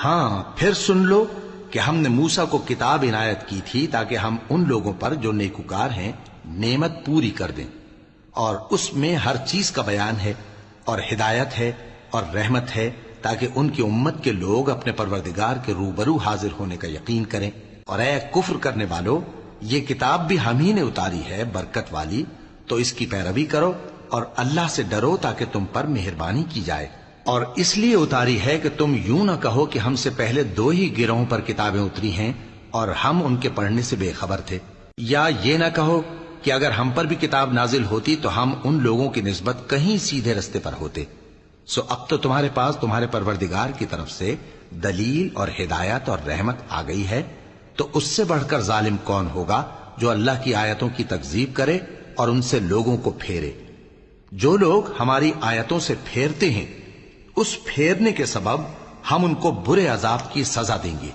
ہاں پھر سن لو کہ ہم نے موسیٰ کو کتاب عنایت کی تھی تاکہ ہم ان لوگوں پر جو نیکوکار ہیں نعمت پوری کر دیں، اور اس میں ہر چیز کا بیان ہے اور ہدایت ہے اور رحمت ہے، تاکہ ان کی امت کے لوگ اپنے پروردگار کے روبرو حاضر ہونے کا یقین کریں۔ اور اے کفر کرنے والو، یہ کتاب بھی ہم ہی نے اتاری ہے برکت والی، تو اس کی پیروی کرو اور اللہ سے ڈرو تاکہ تم پر مہربانی کی جائے۔ اور اس لیے اتاری ہے کہ تم یوں نہ کہو کہ ہم سے پہلے 2 ہی گروہوں پر کتابیں اتری ہیں اور ہم ان کے پڑھنے سے بے خبر تھے، یا یہ نہ کہو کہ اگر ہم پر بھی کتاب نازل ہوتی تو ہم ان لوگوں کی نسبت کہیں سیدھے رستے پر ہوتے۔ سو اب تو تمہارے پاس تمہارے پروردگار کی طرف سے دلیل اور ہدایت اور رحمت آ گئی ہے، تو اس سے بڑھ کر ظالم کون ہوگا جو اللہ کی آیتوں کی تکذیب کرے اور ان سے لوگوں کو پھیرے۔ جو لوگ ہماری آیتوں سے پھیرتے ہیں، اس پھیرنے کے سبب ہم ان کو برے عذاب کی سزا دیں گے۔